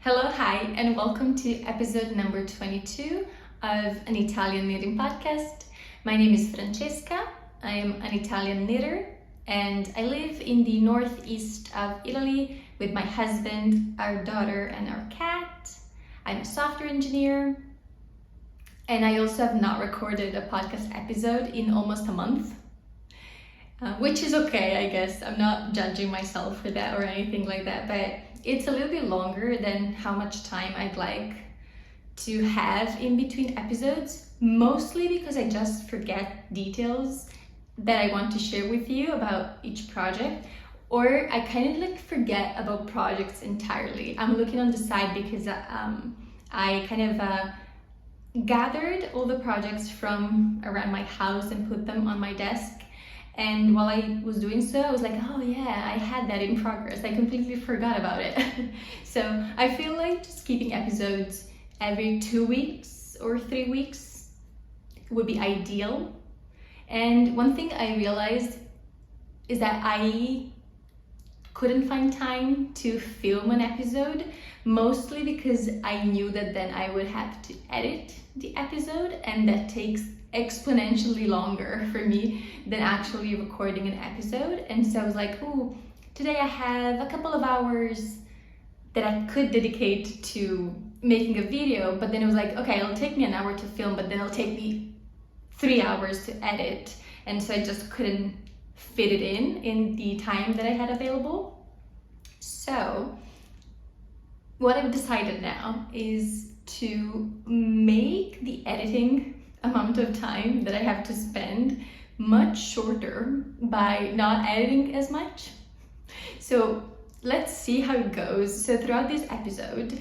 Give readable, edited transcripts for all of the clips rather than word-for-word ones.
Hello, hi, and welcome to episode number 22 of an Italian knitting podcast. My name is Francesca. I am an Italian knitter and I live in the northeast of Italy with my husband, our daughter, and our cat. I'm a software engineer and I also have not recorded a podcast episode in almost a month. Which is okay, I guess. I'm not judging myself for that or anything like that, but it's a little bit longer than how much time I'd like to have in between episodes, mostly because I just forget details that I want to share with you about each project, or I kind of forget about projects entirely. I'm looking on the side because I kind of gathered all the projects from around my house and put them on my desk. And while I was doing so, I was like, oh yeah, I had that in progress. I completely forgot about it. So I feel like just keeping episodes every 2 weeks or 3 weeks would be ideal. And one thing I realized is that I couldn't find time to film an episode, mostly because I knew that then I would have to edit the episode, and that takes exponentially longer for me than actually recording an episode. And so I was like, oh, today I have a couple of hours that I could dedicate to making a video, but then it was like, okay, it'll take me an hour to film, but then it'll take me 3 hours to edit. And so I just couldn't fit it in the time that I had available. So what I've decided now is to make the editing amount of time that I have to spend much shorter by not editing as much. So let's see how it goes. So throughout this episode,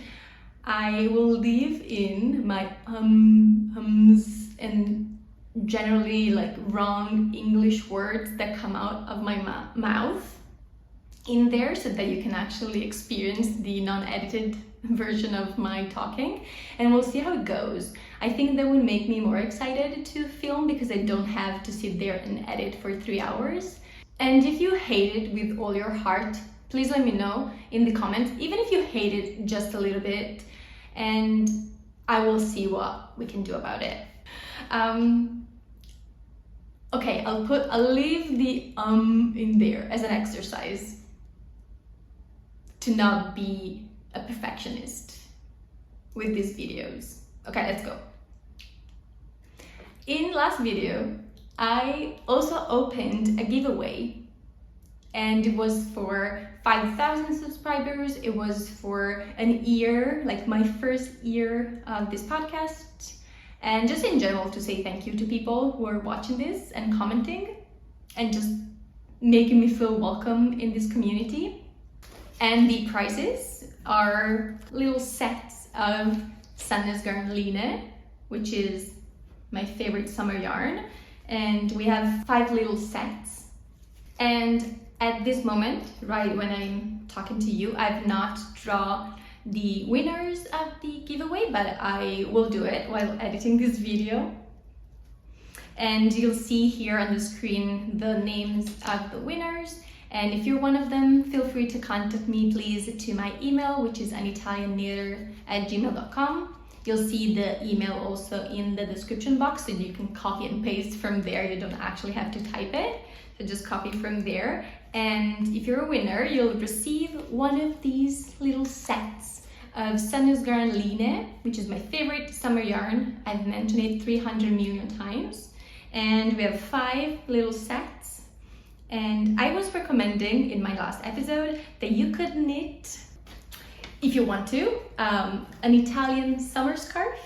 I will leave in my ums and generally wrong English words that come out of my mouth in there, so that you can actually experience the non-edited version of my talking, and we'll see how it goes. I think that would make me more excited to film because I don't have to sit there and edit for 3 hours. And if you hate it with all your heart, please let me know in the comments, even if you hate it just a little bit, and I will see what we can do about it. Okay, I'll leave the in there as an exercise to not be a perfectionist with these videos. Okay, let's go. In last video, I also opened a giveaway, and it was for 5,000 subscribers. It was for an year, like my first year of this podcast, and just in general to say thank you to people who are watching this and commenting and just making me feel welcome in this community. And the prizes are little sets of Sandnes Garn line, which is my favorite summer yarn. And we have 5 little sets. And at this moment, right when I'm talking to you, I've not drawn the winners of the giveaway, but I will do it while editing this video. And you'll see here on the screen the names of the winners. And if you're one of them, feel free to contact me, please, to my email, which is anitalianknitter@gmail.com. You'll see the email also in the description box, and you can copy and paste from there. You don't actually have to type it, so just copy from there. And if you're a winner, you'll receive one of these little sets of Sandnes Garn line, which is my favorite summer yarn. I've mentioned it 300 million times. And we have 5 little sets. And I was recommending in my last episode that you could knit, if you want to, an Italian summer scarf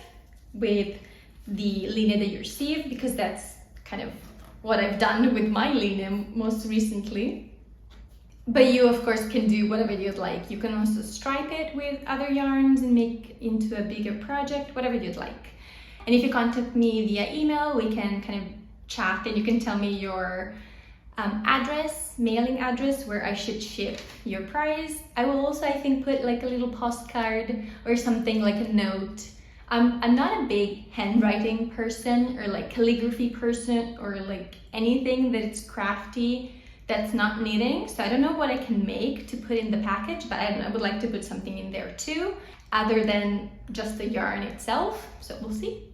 with the line that you received, because that's kind of what I've done with my line most recently. But you of course can do whatever you'd like. You can also stripe it with other yarns and make into a bigger project, whatever you'd like. And if you contact me via email, we can kind of chat, and you can tell me your address, mailing address, where I should ship your prize. I will also, I think, put like a little postcard or something, like a note. I'm not a big handwriting person or like calligraphy person or like anything that it's crafty that's not knitting. So I don't know what I can make to put in the package, but I would like to put something in there too, other than just the yarn itself. So we'll see.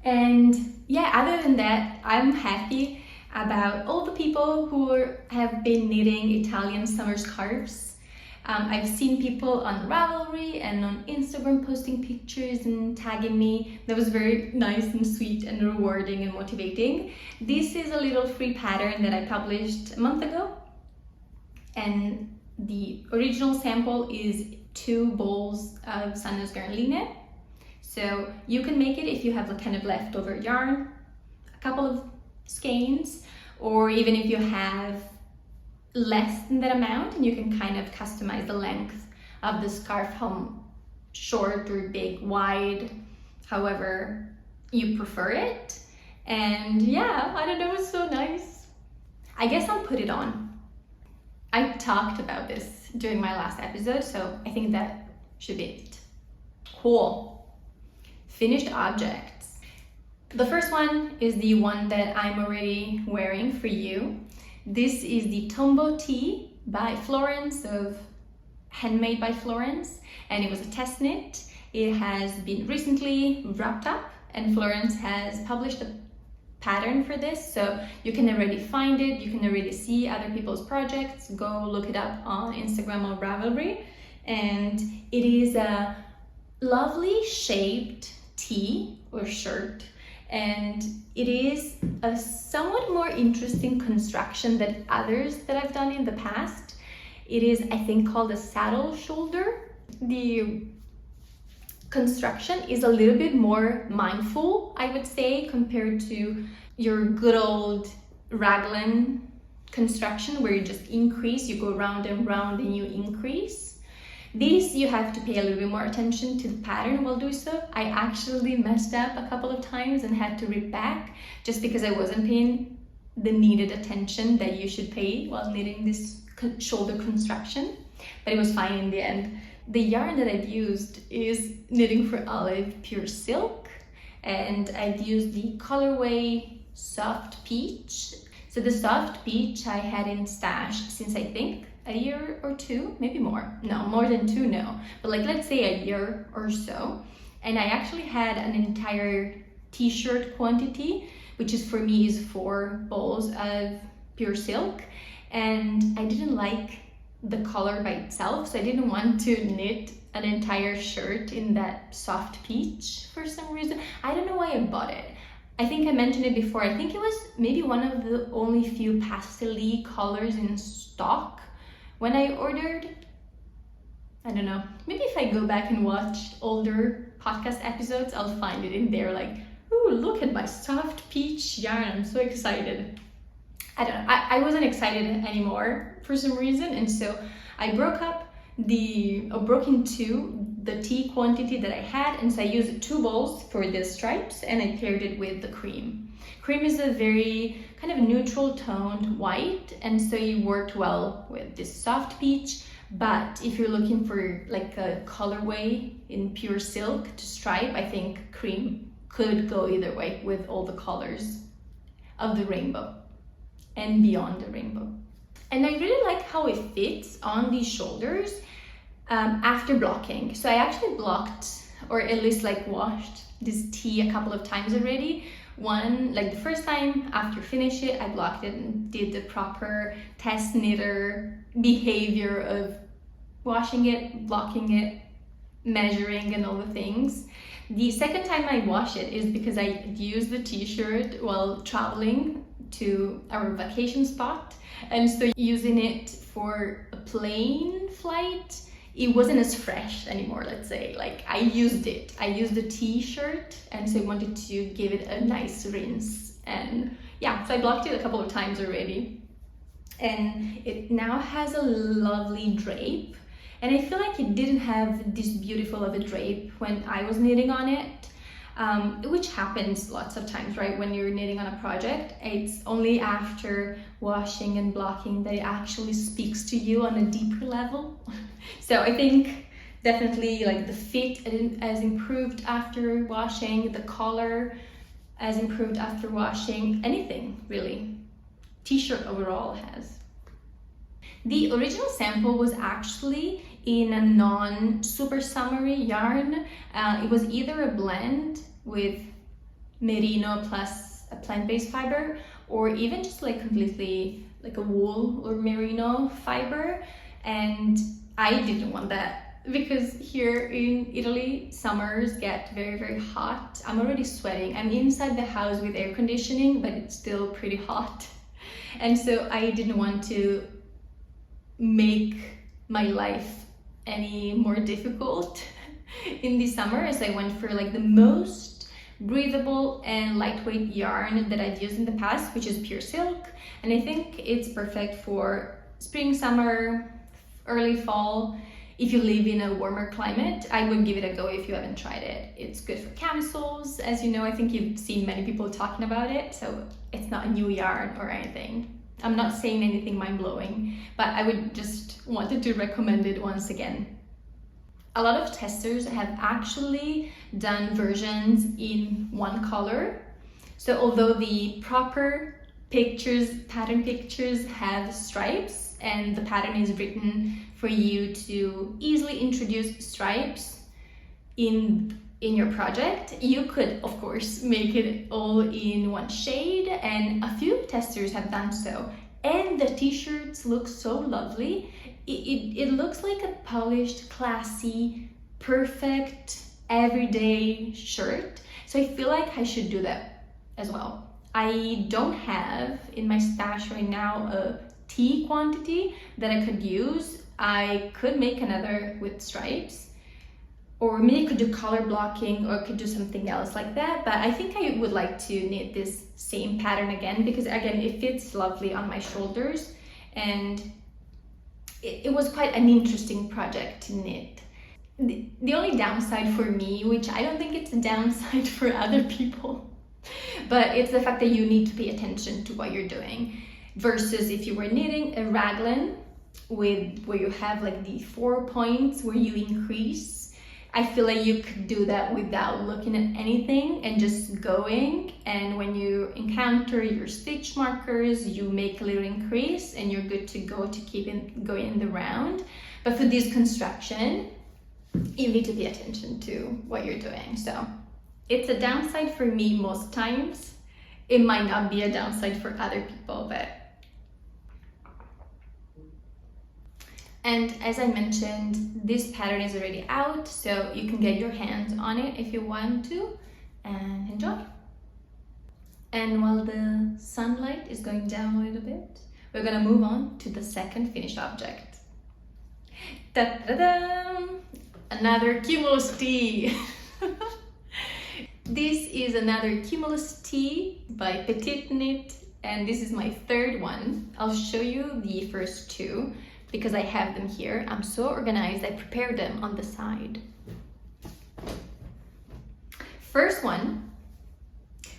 And yeah, other than that, I'm happy about all the people who have been knitting Italian summer scarves. I've seen people on Ravelry and on Instagram posting pictures and tagging me. That was very nice and sweet and rewarding and motivating. This is a little free pattern that I published a month ago, and the original sample is 2 bowls of Sandnes Garn line. So you can make it if you have a kind of leftover yarn, a couple of skeins, or even if you have less than that amount, and you can kind of customize the length of the scarf, how short or big, wide, however you prefer it. And yeah, I don't know, it's so nice. I guess I'll put it on. I talked about this during my last episode, so I think that should be it. Cool. Finished objects. The first one is the one that I'm already wearing for you. This is the Tombo Tee by Florence, handmade by Florence, and it was a test knit. It has been recently wrapped up, and Florence has published a pattern for this, so you can already find it, you can already see other people's projects. Go look it up on Instagram or Ravelry. And it is a lovely shaped tee or shirt, and it is a somewhat more interesting construction than others that I've done in the past. It is, I think, called a saddle shoulder. The construction is a little bit more mindful, I would say, compared to your good old raglan construction where you just increase, you go round and round and you increase. This, you have to pay a little bit more attention to the pattern while doing so. I actually messed up a couple of times and had to rip back just because I wasn't paying the needed attention that you should pay while knitting this shoulder construction, but it was fine in the end. The yarn that I've used is Knitting for Olive Pure Silk, and I've used the colorway Soft Peach. So the Soft Peach I had in stash since I think a year or 2, maybe more. No, more than 2, no. But like, let's say a year or so. And I actually had an entire t-shirt quantity, which is for me is 4 bowls of pure silk. And I didn't like the color by itself, so I didn't want to knit an entire shirt in that soft peach for some reason. I don't know why I bought it. I think I mentioned it before. I think it was maybe one of the only few pastel-y colors in stock when I ordered. I don't know, maybe if I go back and watch older podcast episodes, I'll find it in there, like, ooh, look at my soft peach yarn, I'm so excited. I don't know, I wasn't excited anymore for some reason, and so I broke in 2 the tea quantity that I had, and so I used 2 bowls for the stripes, and I paired it with the cream. Cream is a very kind of neutral toned white, and so it worked well with this soft peach. But if you're looking for like a colorway in pure silk to stripe, I think cream could go either way with all the colors of the rainbow and beyond the rainbow. And I really like how it fits on these shoulders after blocking. So I actually blocked, or at least like washed this tee a couple of times already. One, like the first time after finish it, I blocked it and did the proper test knitter behavior of washing it, blocking it, measuring and all the things. The second time I wash it is because I used the t-shirt while traveling to our vacation spot, and so using it for a plane flight, it wasn't as fresh anymore, let's say. Like, I used the t-shirt, and so I wanted to give it a nice rinse. And yeah, so I blocked it a couple of times already, and it now has a lovely drape. And I feel like it didn't have this beautiful of a drape when I was knitting on it, which happens lots of times, right? When you're knitting on a project, it's only after washing and blocking that it actually speaks to you on a deeper level. So I think definitely like the fit has improved after washing, the color has improved after washing, anything really. t-shirt overall has. The original sample was actually in a non-super summery yarn. It was either a blend with merino plus a plant-based fiber, or even just like completely like a wool or merino fiber. And I didn't want that because here in Italy, summers get very, very hot. I'm already sweating. I'm inside the house with air conditioning, but it's still pretty hot. And so I didn't want to make my life any more difficult in the summer, as I went for like the most breathable and lightweight yarn that I've used in the past, which is pure silk. And I think it's perfect for spring, summer, early fall. If you live in a warmer climate, I would give it a go if you haven't tried it. It's good for camisoles. As you know, I think you've seen many people talking about it, so it's not a new yarn or anything. I'm not saying anything mind-blowing, but I would just wanted to recommend it once again. A lot of testers have actually done versions in one color. So although the proper pictures, pattern pictures have stripes and the pattern is written for you to easily introduce stripes in your project, you could of course make it all in one shade, and a few testers have done so, and the t-shirts look so lovely. It looks like a polished, classy, perfect everyday shirt. So I feel like I should do that as well. I don't have in my stash right now a tea quantity that I could use. I could make another with stripes, or maybe I could do color blocking, or I could do something else like that. But I think I would like to knit this same pattern again, because again, it fits lovely on my shoulders, and it was quite an interesting project to knit. The only downside for me, which I don't think it's a downside for other people, but it's the fact that you need to pay attention to what you're doing, versus if you were knitting a raglan with where you have like the 4 points where you increase. I feel like you could do that without looking at anything and just going, and when you encounter your stitch markers, you make a little increase and you're good to go to keep going in the round. But for this construction, you need to pay attention to what you're doing. So it's a downside for me most times. It might not be a downside for other people, but. And as I mentioned, this pattern is already out, so you can get your hands on it if you want to, and enjoy. And while the sunlight is going down a little bit, we're gonna move on to the second finished object. Ta-da-da! Another Cumulus Tee! This is another Cumulus Tee by PetiteKnit, and this is my third one. I'll show you the first two, because I have them here. I'm so organized, I prepared them on the side. First one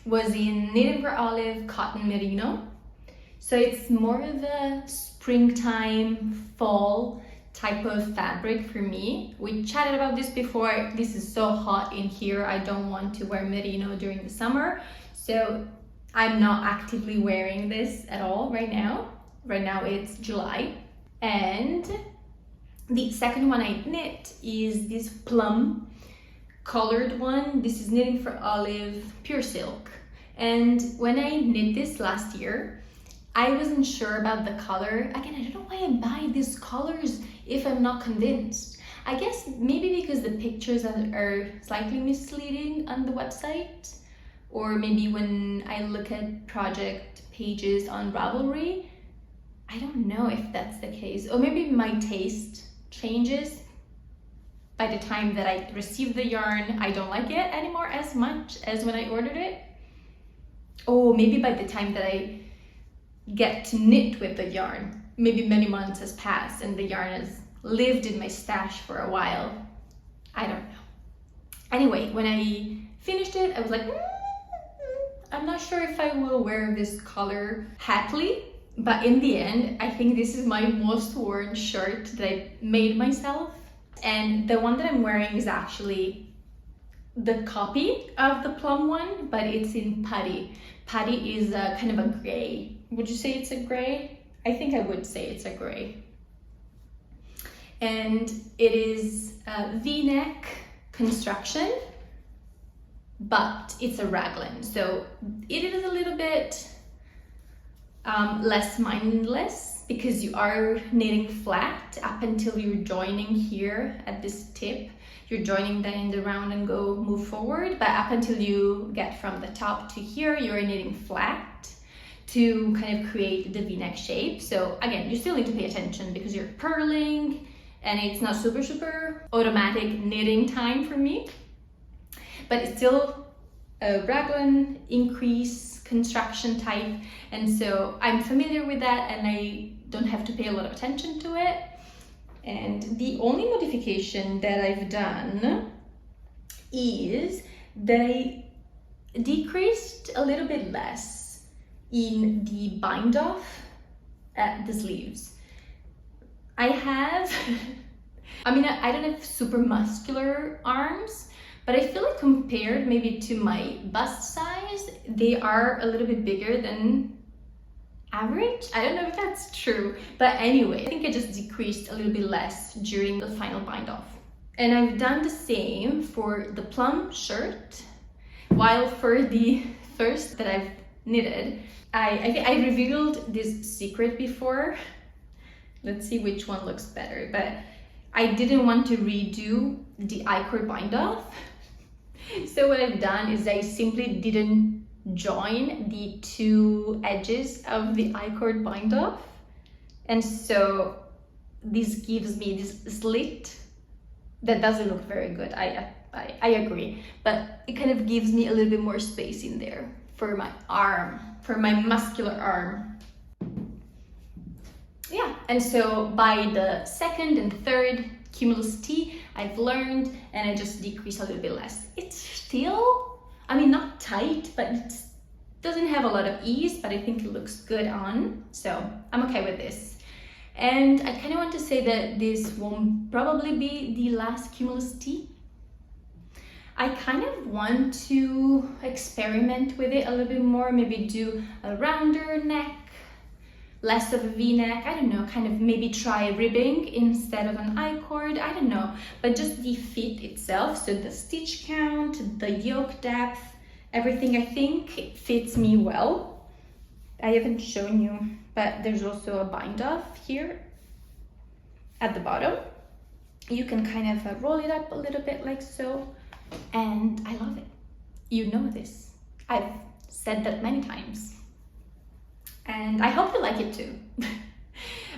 was in Knitted for Olive Cotton Merino. So it's more of a springtime, fall type of fabric for me. We chatted about this before. This is so hot in here, I don't want to wear merino during the summer. So I'm not actively wearing this at all right now. Right now it's July. And the second one I knit is this plum colored one. This is Knitting for Olive Pure Silk. And when I knit this last year, I wasn't sure about the color. Again, I don't know why I buy these colors if I'm not convinced. I guess maybe because the pictures are slightly misleading on the website, or maybe when I look at project pages on Ravelry, I don't know if that's the case, or maybe my taste changes by the time that I receive the yarn. I don't like it anymore as much as when I ordered it. Oh, maybe by the time that I get to knit with the yarn, maybe many months has passed and the yarn has lived in my stash for a while. I don't know. Anyway, when I finished it, I was like, I'm not sure if I will wear this color happily. But in the end, I think this is my most worn shirt that I made myself. And the one that I'm wearing is actually the copy of the plum one, but it's in Putty. Putty is a kind of a gray Would you say it's a gray? I think I would say it's a gray. And it is a V-neck construction, but it's a raglan. So it is a little bit less mindless because you are knitting flat up until you're joining here at this tip. You're joining then in the round and go move forward, but up until you get from the top to here, you're knitting flat to kind of create the V-neck shape. So again, you still need to pay attention because you're purling and it's not super automatic knitting time for me, but it's still a raglan increase construction type, and so I'm familiar with that and I don't have to pay a lot of attention to it. And the only modification that I've done is that I decreased a little bit less in the bind off at the sleeves. I have, I mean, I don't have super muscular arms, but I feel like compared maybe to my bust size, they are a little bit bigger than average. I don't know if that's true, but anyway, I think I just decreased a little bit less during the final bind off. And I've done the same for the plum shirt, while for the first that I've knitted, I revealed this secret before. Let's see which one looks better, but I didn't want to redo the I-cord bind off. So what I've done is I simply didn't join the two edges of the I-cord bind off, and so this gives me this slit that doesn't look very good. I agree, but it kind of gives me a little bit more space in there for my arm, for my muscular arm. Yeah, and so by the second and third Cumulus Tee, I've learned and I just decrease a little bit less. It's still, I mean, not tight, but it doesn't have a lot of ease, but I think it looks good on, so I'm okay with this. And I kind of want to say that this won't probably be the last Cumulus Tee. I kind of want to experiment with it a little bit more, maybe do a rounder neck, less of a V-neck, I don't know, kind of maybe try ribbing instead of an I-cord, I don't know, but just the fit itself, so the stitch count, the yoke depth, everything, I think it fits me well. I haven't shown you, but there's also a bind off here at the bottom. You can kind of roll it up a little bit like so, and I love it. You know this. I've said that many times. And I hope you like it too.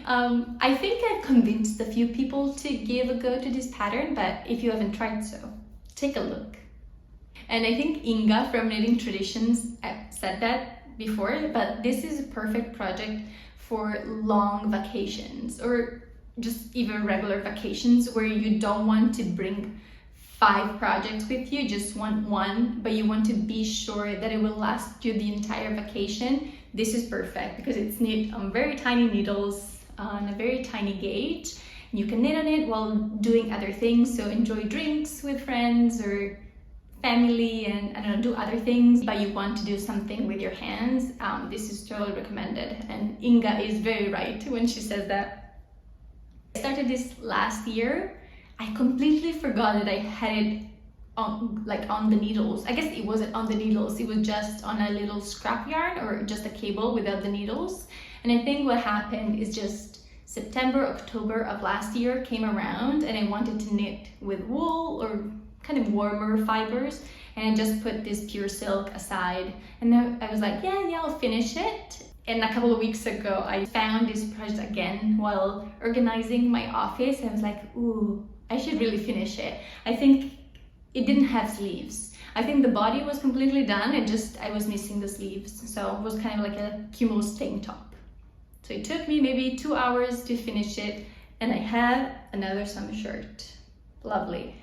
I think I've convinced a few people to give a go to this pattern, but if you haven't tried so, take a look. And I think Inga from Knitting Traditions said that before, but this is a perfect project for long vacations or just even regular vacations where you don't want to bring 5 projects with you, just want one, but you want to be sure that it will last you the entire vacation. This is perfect because it's knit on very tiny needles on a very tiny gauge. You can knit on it while doing other things, so enjoy drinks with friends or family and I don't know, do other things, but you want to do something with your hands. This is totally recommended, and Inga is very right when she says that. I started this last year. I completely forgot that I had it on the needles. I guess it wasn't on the needles, it was just on a little scrap yarn or just a cable without the needles. And I think what happened is just September, October of last year came around and I wanted to knit with wool or kind of warmer fibers, and I just put this pure silk aside, and then I was like, yeah, I'll finish it. And a couple of weeks ago I found this project again while organizing my office, and I was like, ooh, I should really finish it. I think it didn't have sleeves. I think the body was completely done, and just I was missing the sleeves, so it was kind of like a Cumulus tank top. So it took me maybe 2 hours to finish it, and I have another summer shirt. Lovely.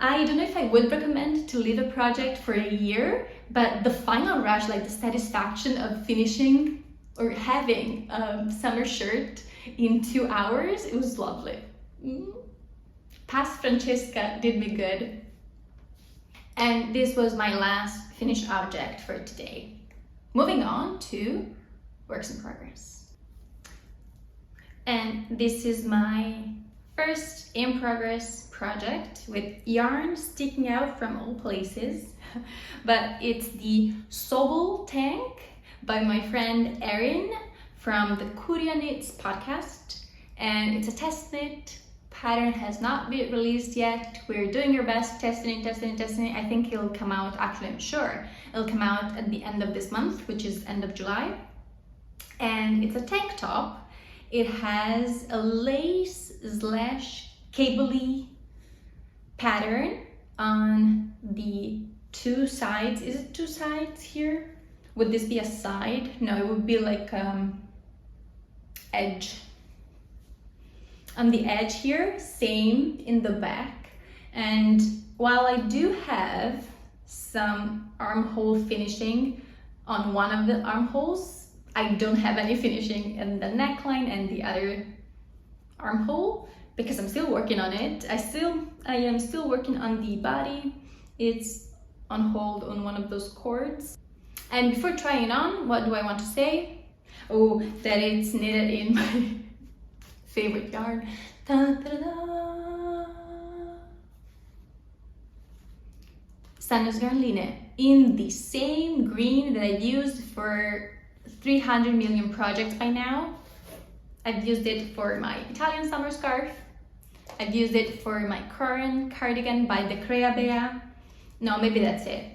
I don't know if I would recommend to leave a project for a year, but the final rush, like the satisfaction of finishing or having a summer shirt in 2 hours, it was lovely. Past Francesca did me good. And this was my last finished object for today. Moving on to works in progress. And this is my first in progress project with yarn sticking out from all places. But it's the Sauble Tank by my friend Erin from the PetiteKnit podcast. And it's a test knit. Pattern has not been released yet. We're doing our best, testing it. I think it'll come out, actually I'm sure, it'll come out at the end of this month, which is end of July. And it's a tank top. It has a lace / cable-y pattern on the two sides. Is it two sides here? Would this be a side? No, it would be like edge. On the edge here, same in the back. And while I do have some armhole finishing on one of the armholes, I don't have any finishing in the neckline and the other armhole because I'm still working on it. I am still working on the body. It's on hold on one of those cords. And before trying on, what do I want to say? Oh, that it's knitted in my favorite yarn. Sandnes Garn in the same green that I've used for 300 million projects by now. I've used it for my Italian summer scarf. I've used it for my Corran cardigan by the Crea Bea. No, maybe that's it.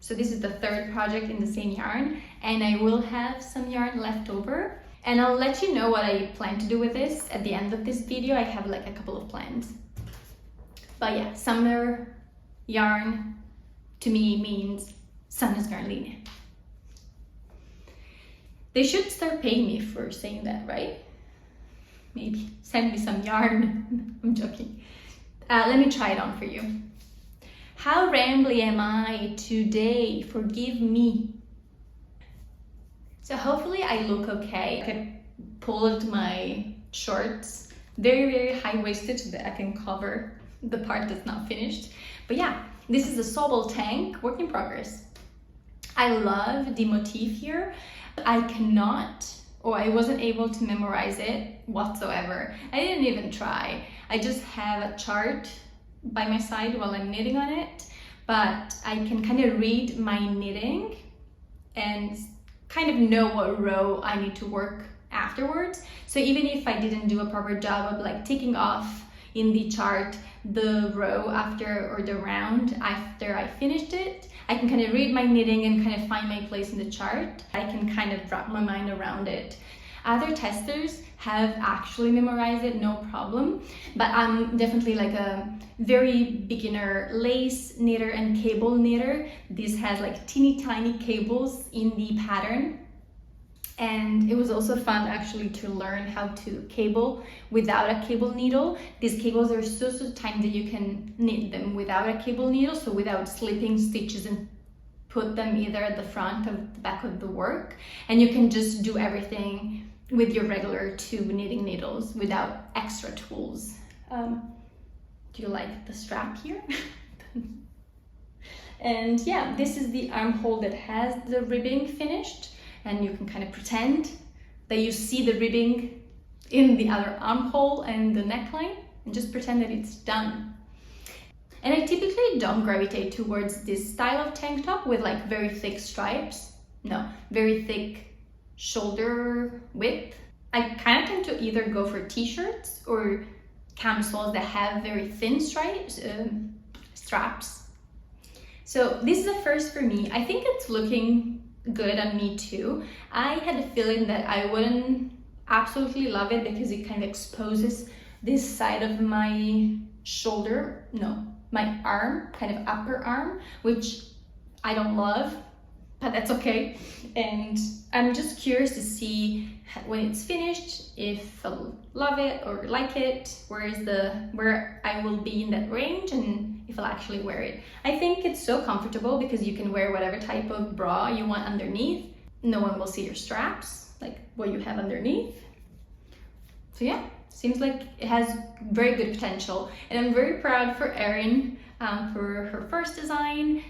So this is the third project in the same yarn, and I will have some yarn left over. And I'll let you know what I plan to do with this at the end of this video. I have like a couple of plans. But yeah, summer yarn to me means Sandnes Garn. They should start paying me for saying that, right? Maybe send me some yarn. I'm joking. Let me try it on for you. How rambly am I today? Forgive me. So hopefully I look okay. I pulled my shorts very high-waisted so that I can cover the part that's not finished. But yeah, this is the Sauble Tank, work in progress. I love the motif here. I wasn't able to memorize it whatsoever. I didn't even try. I just have a chart by my side while I'm knitting on it, but I can kind of read my knitting and kind of know what row I need to work afterwards. So even if I didn't do a proper job of like ticking off in the chart the row after, or the round after I finished it, I can kind of read my knitting and kind of find my place in the chart. I can kind of wrap my mind around it. Other testers have actually memorized it, no problem, but I'm definitely like a very beginner lace knitter and cable knitter. This has like teeny tiny cables in the pattern, and it was also fun actually to learn how to cable without a cable needle. These cables are so tiny that you can knit them without a cable needle, so without slipping stitches and put them either at the front or the back of the work, and you can just do everything with your regular 2 knitting needles without extra tools. Do you like the strap here? And yeah, this is the armhole that has the ribbing finished, and you can kind of pretend that you see the ribbing in the other armhole and the neckline, and just pretend that it's done. And I typically don't gravitate towards this style of tank top with like very thick stripes. No, very thick shoulder width. I kind of tend to either go for t-shirts or camisoles that have very thin straps. So this is a first for me. I think it's looking good on me too. I had a feeling that I wouldn't absolutely love it because it kind of exposes this side of my shoulder, no, my arm, kind of upper arm, which I don't love, but that's okay. And I'm just curious to see when it's finished if I'll love it or like it, where I will be in that range, and if I'll actually wear it. I think it's so comfortable because you can wear whatever type of bra you want underneath. No one will see your straps, like what you have underneath. So yeah, seems like it has very good potential, and I'm very proud for Erin for her first design.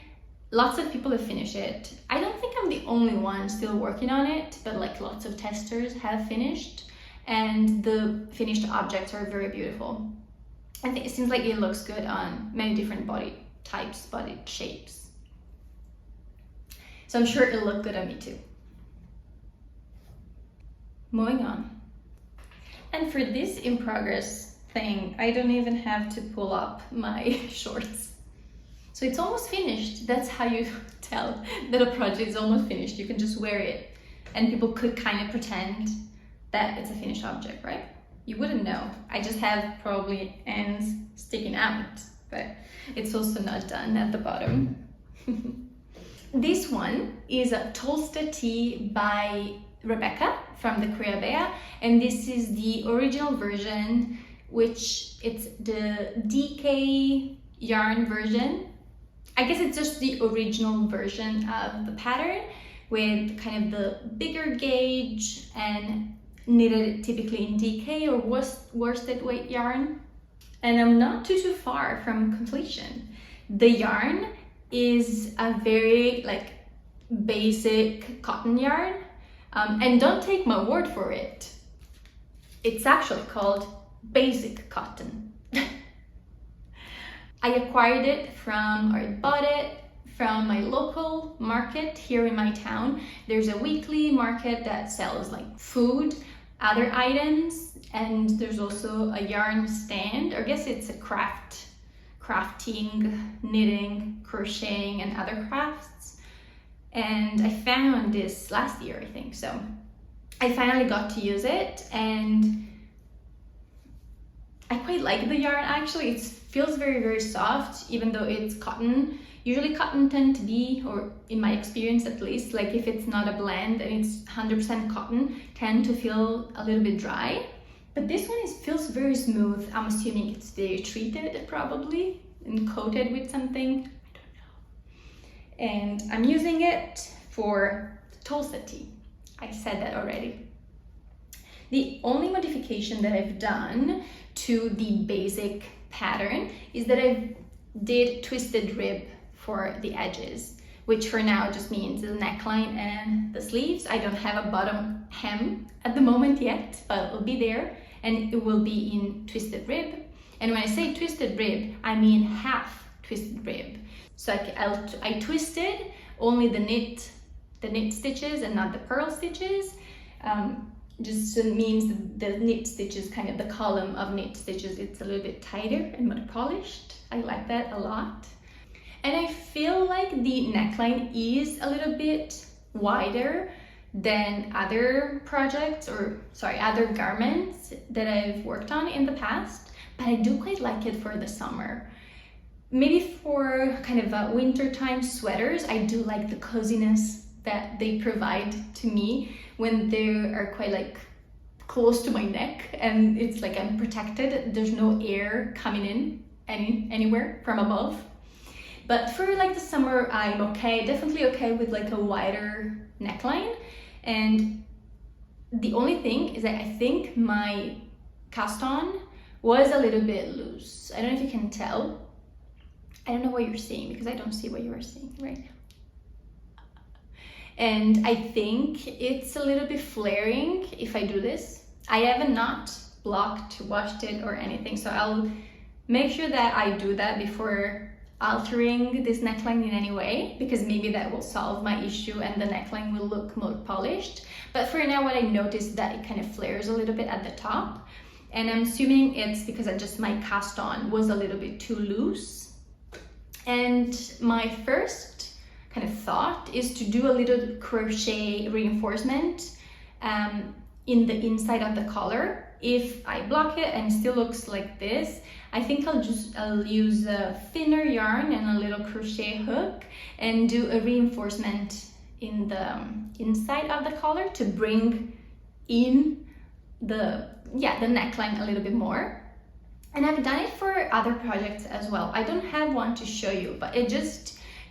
Lots of people have finished it. I don't think I'm the only one still working on it, but like lots of testers have finished, and the finished objects are very beautiful. I think it seems like it looks good on many different body types, body shapes. So I'm sure it'll look good on me too. Moving on. And for this in progress thing, I don't even have to pull up my shorts. So it's almost finished. That's how you tell that a project is almost finished. You can just wear it and people could kind of pretend that it's a finished object, right? You wouldn't know. I just have probably ends sticking out, but it's also not done at the bottom. This one is a Tolsta Tee by Rebecca from the Creabea, and this is the original version, which it's the DK yarn version. I guess it's just the original version of the pattern with kind of the bigger gauge and knitted typically in DK or worsted weight yarn. And I'm not too far from completion. The yarn is a very like basic cotton yarn, and don't take my word for it. It's actually called basic cotton. I acquired it from, or I bought it from my local market here in my town. There's a weekly market that sells like food, other items, and there's also a yarn stand. I guess it's a crafting, knitting, crocheting, and other crafts. And I found this last year, I think. So I finally got to use it, and I quite like the yarn actually. It feels very soft, even though it's cotton. Usually cotton tend to be, or in my experience at least, like if it's not a blend and it's 100% cotton, tend to feel a little bit dry. But this one feels very smooth. I'm assuming it's very treated probably and coated with something. I don't know. And I'm using it for Tolsta Tee. I said that already. The only modification that I've done to the basic pattern is that I did twisted rib for the edges, which for now just means the neckline and the sleeves. I don't have a bottom hem at the moment yet, but it will be there, and it will be in twisted rib. And when I say twisted rib, I mean half twisted rib. So I twisted only the knit stitches and not the purl stitches. Just means the knit stitches, kind of the column of knit stitches, it's a little bit tighter and more polished. I like that a lot. And I feel like the neckline is a little bit wider than other projects, or sorry, other garments that I've worked on in the past, but I do quite like it for the summer. Maybe for kind of wintertime sweaters, I do like the coziness that they provide to me when they are quite like close to my neck and it's like I'm protected. There's no air coming in anywhere from above. But for like the summer, I'm okay, definitely okay with like a wider neckline. And the only thing is that I think my cast on was a little bit loose. I don't know if you can tell. I don't know what you're seeing because I don't see what you are seeing right now. And I think it's a little bit flaring if I do this. I haven't not blocked, washed it or anything, so I'll make sure that I do that before altering this neckline in any way, because maybe that will solve my issue and the neckline will look more polished. But for now, what I noticed that it kind of flares a little bit at the top, and I'm assuming it's because my cast on was a little bit too loose. And my first kind of thought is to do a little crochet reinforcement in the inside of the collar. If I block it and it still looks like this, I think I'll use a thinner yarn and a little crochet hook and do a reinforcement in the inside of the collar to bring in the neckline a little bit more. And I've done it for other projects as well. I don't have one to show you, but you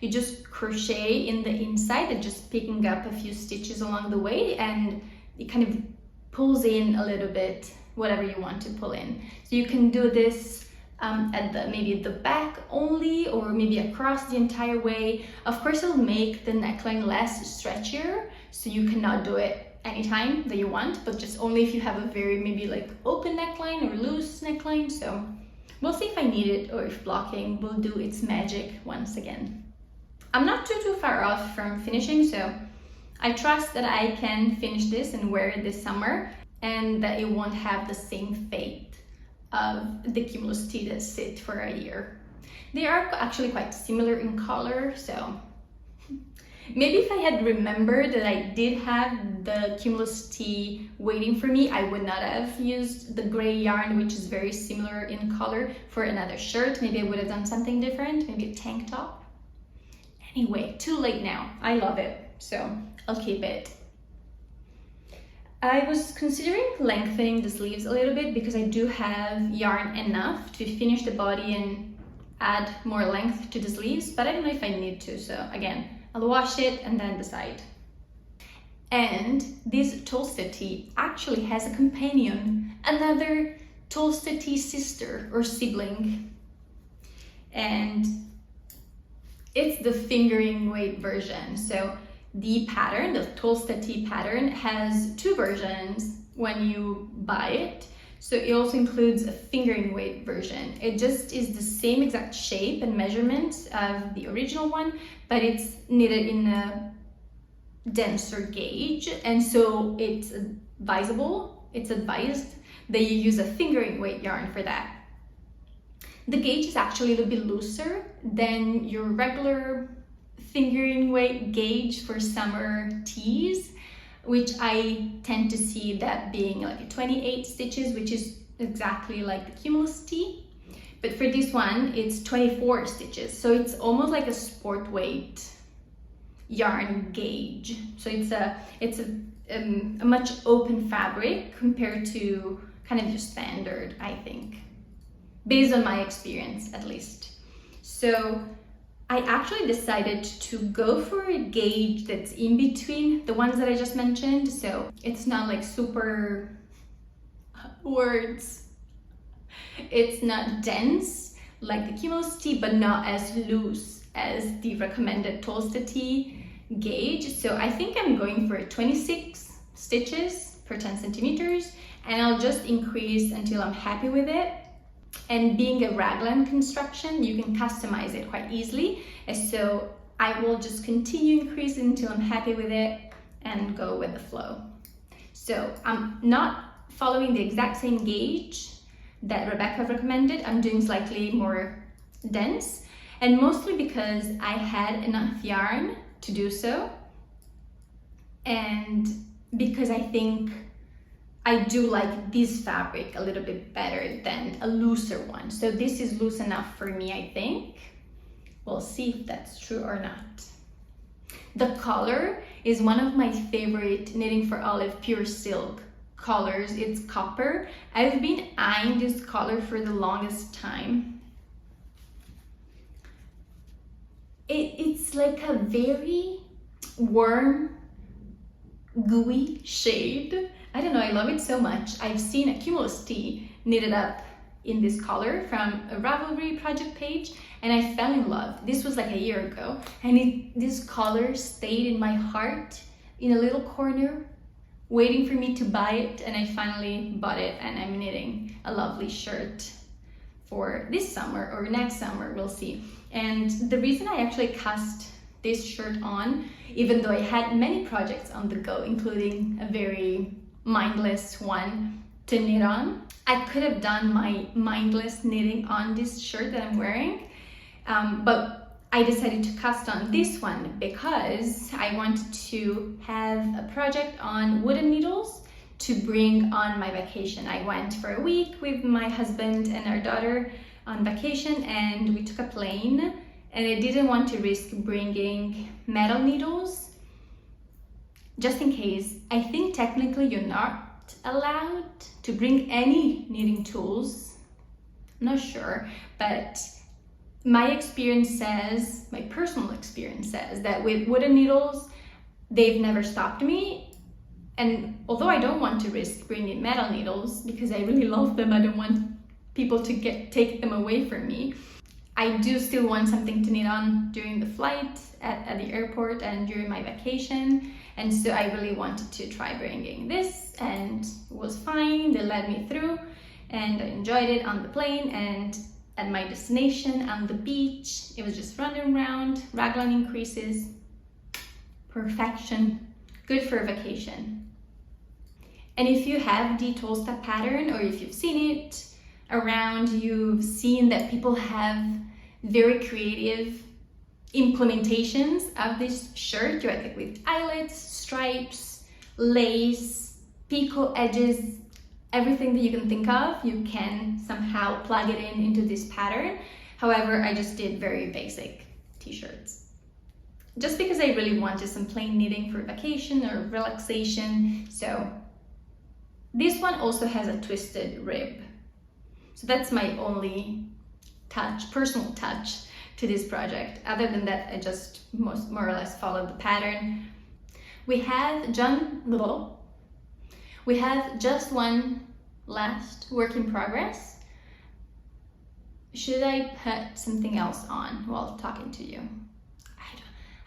just crochet in the inside and just picking up a few stitches along the way, and it kind of pulls in a little bit whatever you want to pull in. So you can do this at maybe the back only, or maybe across the entire way. Of course, it'll make the neckline less stretchier, so you cannot do it anytime that you want, but just only if you have a very maybe like open neckline or loose neckline. So we'll see if I need it or if blocking will do its magic once again. I'm not too far off from finishing, so I trust that I can finish this and wear it this summer, and that it won't have the same fate of the Cumulus Tee that sit for a year. They are actually quite similar in color, so maybe if I had remembered that I did have the Cumulus Tee waiting for me, I would not have used the gray yarn, which is very similar in color, for another shirt. Maybe I would have done something different, maybe a tank top. Anyway, too late now. I love it, so I'll keep it. I was considering lengthening the sleeves a little bit because I do have yarn enough to finish the body and add more length to the sleeves, but I don't know if I need to, so again, I'll wash it and then decide. And this Tolsta Tee actually has a companion, another Tolsta Tee sister or sibling, and it's the fingering weight version. So the pattern, the Tolsta Tee pattern, has two versions when you buy it. So it also includes a fingering weight version. It just is the same exact shape and measurements of the original one, but it's knitted in a denser gauge, and so it's advised that you use a fingering weight yarn for that. The gauge is actually a little bit looser than your regular fingering weight gauge for summer tees, which I tend to see that being like 28 stitches, which is exactly like the Cumulus Tee. But for this one, it's 24 stitches, so it's almost like a sport weight yarn gauge. So it's a much open fabric compared to kind of your standard, I think, based on my experience at least. So I actually decided to go for a gauge that's in between the ones that I just mentioned. So it's not like super it's not dense like the Cumulus Tee, but not as loose as the recommended Tolsta Tee gauge. So I think I'm going for 26 stitches per 10 centimeters, and I'll just increase until I'm happy with it. And being a raglan construction, you can customize it quite easily. And so I will just continue increasing until I'm happy with it and go with the flow. So I'm not following the exact same gauge that Rebecca recommended. I'm doing slightly more dense, and mostly because I had enough yarn to do so, and because I think I do like this fabric a little bit better than a looser one. So this is loose enough for me, I think. We'll see if that's true or not. The color is one of my favorite Knitting for Olive Pure Silk colors. It's copper. I've been eyeing this color for the longest time. It's like a very warm, gooey shade. I don't know, I love it so much. I've seen a Cumulus Tee knitted up in this color from a Ravelry project page, and I fell in love. This was like a year ago, and this color stayed in my heart in a little corner, waiting for me to buy it, and I finally bought it, and I'm knitting a lovely shirt for this summer or next summer, we'll see. And the reason I actually cast this shirt on, even though I had many projects on the go, including a very mindless one to knit on. I could have done my mindless knitting on this shirt that I'm wearing, but I decided to cast on this one because I wanted to have a project on wooden needles to bring on my vacation. I went for a week with my husband and our daughter on vacation, and we took a plane, and I didn't want to risk bringing metal needles just in case. I think technically you're not allowed to bring any knitting tools. I'm not sure, but my experience says, my personal experience says that with wooden needles, they've never stopped me. And although I don't want to risk bringing metal needles because I really love them, I don't want people to take them away from me. I do still want something to knit on during the flight, at the airport, and during my vacation. And so I really wanted to try bringing this, and it was fine. They let me through and I enjoyed it on the plane and at my destination on the beach. It was just running around, raglan increases, perfection, good for a vacation. And if you have the Tolsta pattern, or if you've seen it around, you've seen that people have very creative implementations of this shirt, like with eyelets, stripes, lace, picot edges, everything that you can think of, you can somehow plug it into this pattern. However, I just did very basic t-shirts, just because I really wanted some plain knitting for vacation or relaxation. So this one also has a twisted rib. So that's my only personal touch to this project. Other than that, I just more or less followed the pattern. We have just one last work in progress. Should I put something else on while talking to you?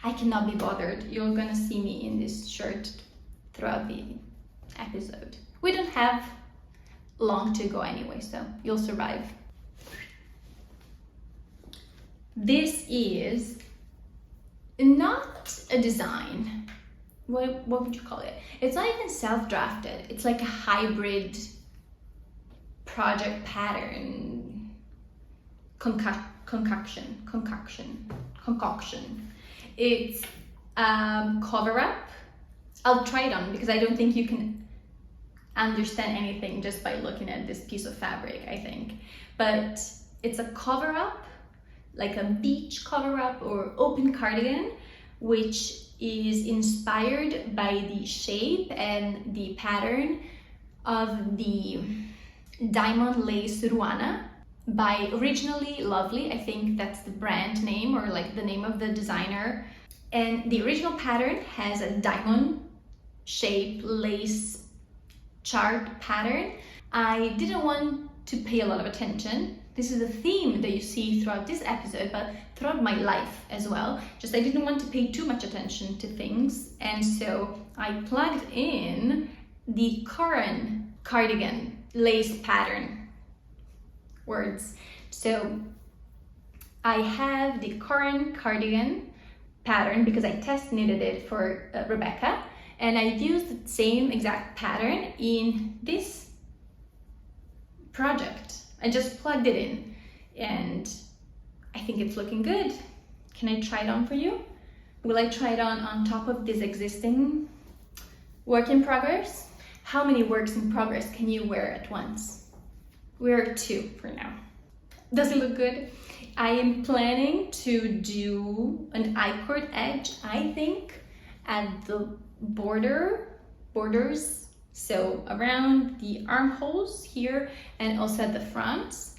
I cannot be bothered. You're gonna see me in this shirt throughout the episode. We don't have long to go anyway, so you'll survive. This is not a design. What would you call it? It's not even self-drafted. It's like a hybrid project pattern concoction. It's cover up. I'll try it on because I don't think you can understand anything just by looking at this piece of fabric, I think. But it's a cover up, like a beach cover up or open cardigan, which is inspired by the shape and the pattern of the diamond lace Ruanda by Originally Lovely. I think that's the brand name, or like the name of the designer. And the original pattern has a diamond shape lace chart pattern. I didn't want to pay a lot of attention. This is a theme that you see throughout this episode, but throughout my life as well. Just I didn't want to pay too much attention to things, and so I plugged in the Corran cardigan lace pattern words. So I have the Corran cardigan pattern because I test knitted it for Rebecca, and I used the same exact pattern in this project. I just plugged it in and I think it's looking good. Can I try it on for you? Will I try it on top of this existing work in progress? How many works in progress can you wear at once? Wear 2 for now. Does it look good? I am planning to do an I-cord edge, I think, at the borders, so around the armholes here and also at the fronts.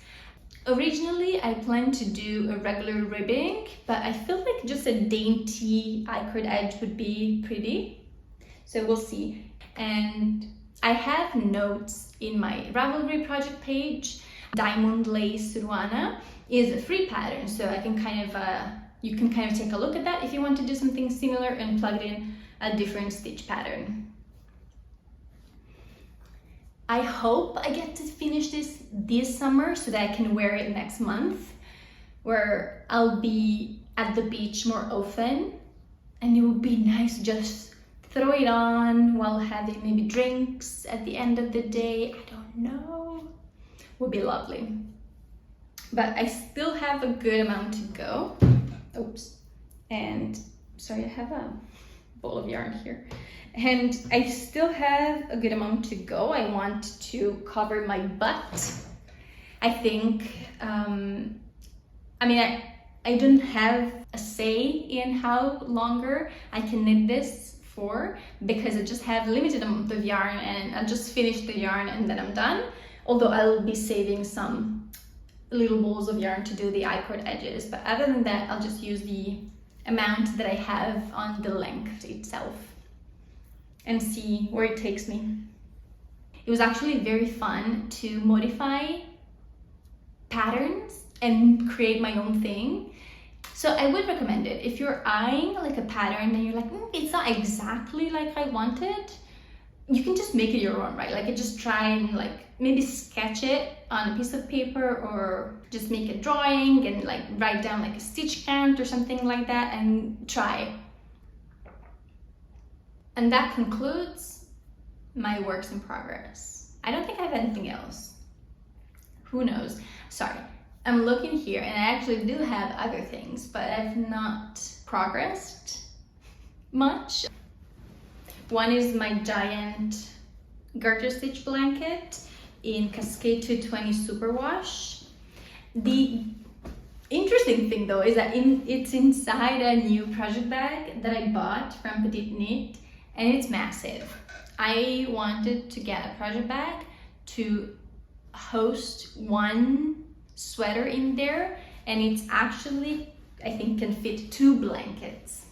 Originally, I planned to do a regular ribbing, but I feel like just a dainty I-cord edge would be pretty. So we'll see. And I have notes in my Ravelry project page. Diamond Lace Ruanda is a free pattern, so I can you can kind of take a look at that if you want to do something similar and plug in a different stitch pattern. I hope I get to finish this summer so that I can wear it next month, where I'll be at the beach more often, and it would be nice to just throw it on while having maybe drinks at the end of the day. I don't know, would be lovely. But I still have a good amount to go. Oops, and sorry, I have a ball of yarn here. And I still have a good amount to go. I want to cover my butt. I think, I don't have a say in how longer I can knit this for, because I just have limited amount of yarn and I'll just finish the yarn and then I'm done. Although I'll be saving some little balls of yarn to do the I-cord edges. But other than that, I'll just use the amount that I have on the length itself and see where it takes me. It was actually very fun to modify patterns and create my own thing. So I would recommend it. If you're eyeing like a pattern and you're like, it's not exactly like I wanted, you can just make it your own, right? Like, just try and like maybe sketch it on a piece of paper, or just make a drawing and like write down like a stitch count or something like that and try. And that concludes my works in progress. I don't think I have anything else. Who knows? Sorry, I'm looking here and I actually do have other things, but I've not progressed much. One is my giant garter stitch blanket in Cascade 220 Superwash. The interesting thing though is that it's inside a new project bag that I bought from PetiteKnit, and it's massive. I wanted to get a project bag to host one sweater in there, and it's actually, I think, can fit 2 blankets.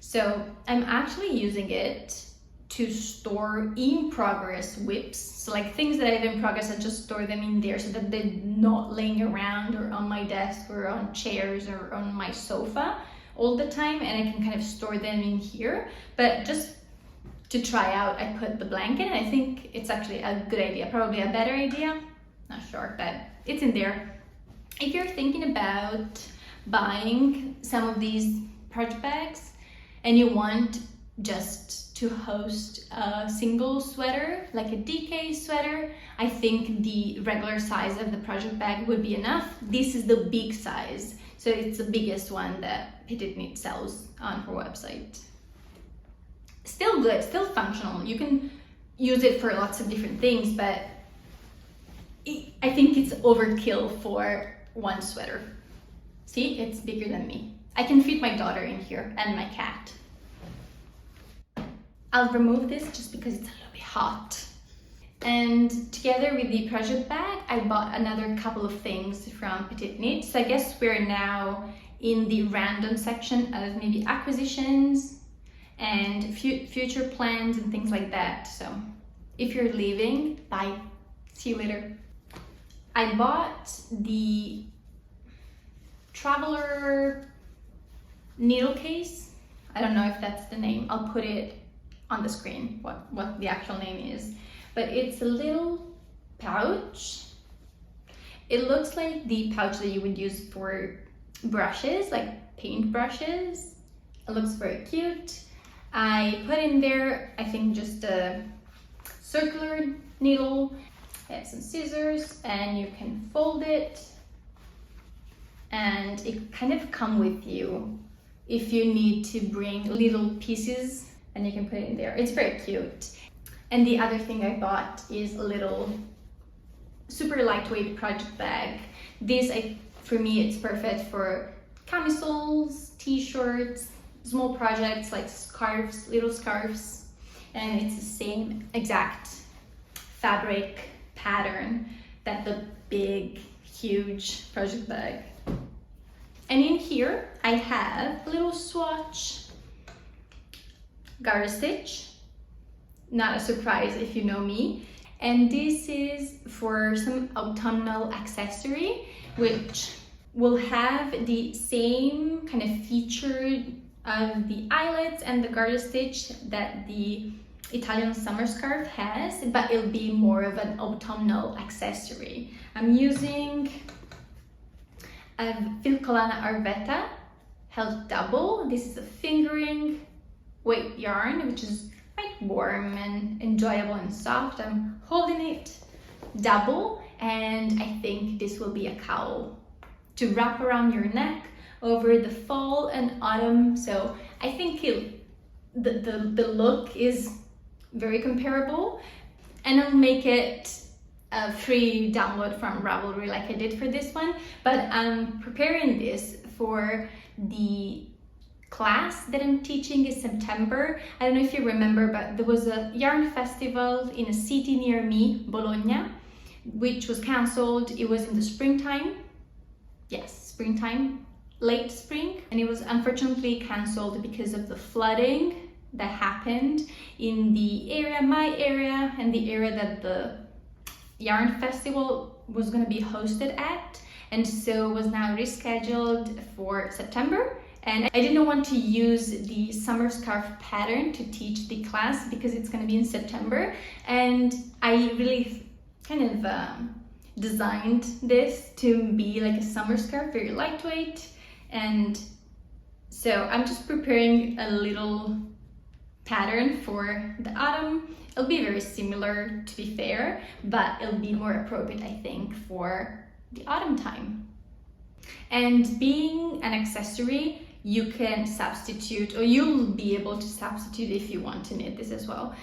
So I'm actually using it to store in progress whips. So like things that I have in progress, I just store them in there so that they're not laying around or on my desk or on chairs or on my sofa all the time, and I can kind of store them in here. But just to try out, I put the blanket, and I think it's actually a good idea, probably a better idea, not sure, but it's in there. If you're thinking about buying some of these project bags and you want just to host a single sweater, like a DK sweater, I think the regular size of the project bag would be enough. This is the big size, so it's the biggest one that PetiteKnit sells on her website. Still good, still functional. You can use it for lots of different things, but I think it's overkill for one sweater. See, it's bigger than me. I can fit my daughter in here and my cat. I'll remove this just because it's a little bit hot. And together with the project bag, I bought another couple of things from PetiteKnit. So I guess we're now in the random section of maybe acquisitions and future plans and things like that. So if you're leaving, bye. See you later. I bought the Traveler needle case. I don't know if that's the name. I'll put it on the screen, what the actual name is. But it's a little pouch. It looks like the pouch that you would use for brushes, like paint brushes. It looks very cute. I put in there, I think, just a circular needle. I have some scissors, and you can fold it, and it kind of come with you if you need to bring little pieces, and you can put it in there. It's very cute. And the other thing I bought is a little super lightweight project bag. This, for me, it's perfect for camisoles, t-shirts, small projects like scarves, little scarves, and it's the same exact fabric pattern that the big, huge project bag. And in here, I have a little swatch garter stitch. Not a surprise if you know me. And this is for some autumnal accessory, which will have the same kind of feature of the eyelets and the garter stitch that the Italian summer scarf has, but it'll be more of an autumnal accessory. I'm using a Filcolana Arvetta held double. This is a fingering weight yarn, which is quite warm and enjoyable and soft. I'm holding it double, and I think this will be a cowl to wrap around your neck over the fall and autumn. So I think the look is very comparable, and I'll make it a free download from Ravelry like I did for this one. But I'm preparing this for the class that I'm teaching in September. I don't know if you remember, but there was a yarn festival in a city near me, Bologna, which was cancelled. It was in the springtime. Yes, springtime, late spring, and it was unfortunately cancelled because of the flooding that happened in the area, my area, and the area that the yarn festival was going to be hosted at, and so was now rescheduled for September. And I didn't want to use the summer scarf pattern to teach the class because it's going to be in September, and I really kind of designed this to be like a summer scarf, very lightweight. And so I'm just preparing a little pattern for the autumn. It'll be very similar, to be fair, but it'll be more appropriate, I think, for the autumn time. And being an accessory, you can substitute, or you'll be able to substitute if you want to knit this as well,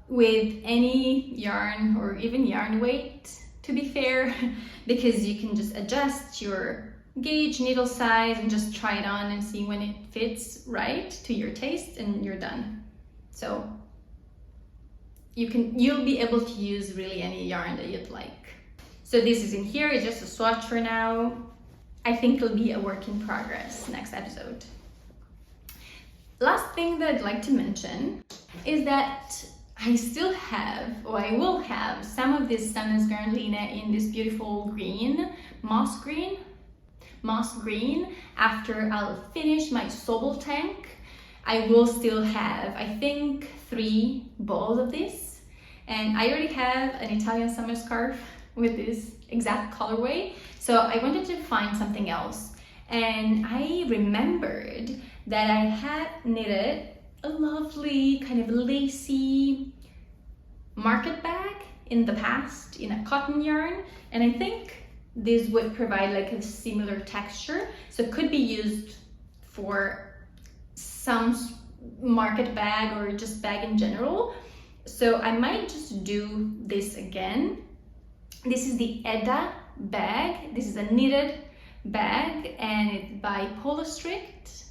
with any yarn or even yarn weight, to be fair, because you can just adjust your gauge, needle size, and just try it on and see when it fits right to your taste, and you're done. So you'll be able to use really any yarn that you'd like. So this is in here, it's just a swatch for now. I think it'll be a work in progress next episode. Last thing that I'd like to mention is that I still have, or I will have, some of this Sandnes Garn Line in this beautiful green, moss green, after I'll finish my Sauble Tank. I will still have, I think, 3 balls of this, and I already have an Italian summer scarf with this exact colorway, so I wanted to find something else, and I remembered that I had knitted a lovely kind of lacy market bag in the past in a cotton yarn, and I think this would provide like a similar texture, so it could be used for some market bag or just bag in general. So I might just do this again. This is the Edda bag. This is a knitted bag, and it's by Strict.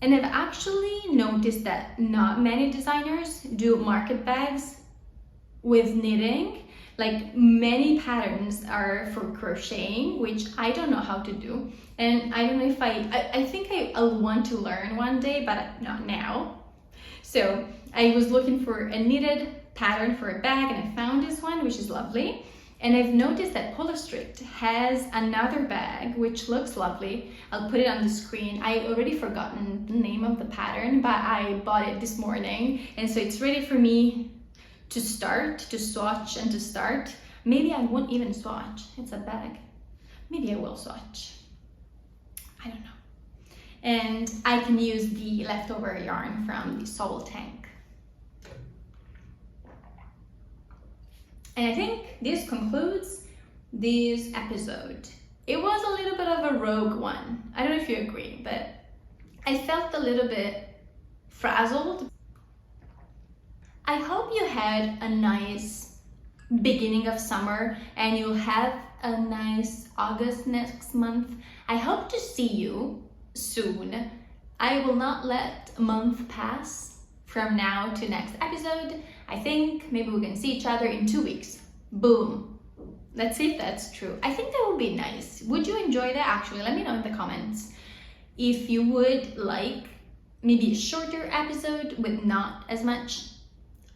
And I've actually noticed that not many designers do market bags with knitting. Like, many patterns are for crocheting, which I don't know how to do. And I don't know if I think I'll want to learn one day, but not now. So I was looking for a knitted pattern for a bag, and I found this one, which is lovely. And I've noticed that Strict has another bag which looks lovely. I'll put it on the screen. I already forgotten the name of the pattern, but I bought it this morning, and so it's ready for me to start, to swatch and to start. Maybe I won't even swatch. It's a bag. Maybe I will swatch. I don't know. And I can use the leftover yarn from the Sauble Tank. And I think this concludes this episode. It was a little bit of a rogue one. I don't know if you agree, but I felt a little bit frazzled. I hope you had a nice beginning of summer, and you'll have a nice August next month. I hope to see you soon. I will not let a month pass from now to next episode. I think maybe we can see each other in 2 weeks. Boom. Let's see if that's true. I think that would be nice. Would you enjoy that? Actually, let me know in the comments if you would like maybe a shorter episode with not as much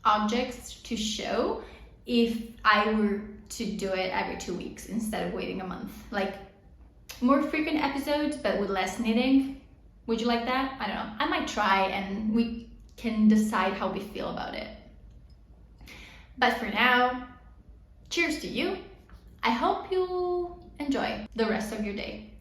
objects to show, if I were to do it every 2 weeks instead of waiting a month. Like, more frequent episodes but with less knitting. Would you like that? I don't know. I might try, and we can decide how we feel about it. But for now, cheers to you. I hope you enjoy the rest of your day.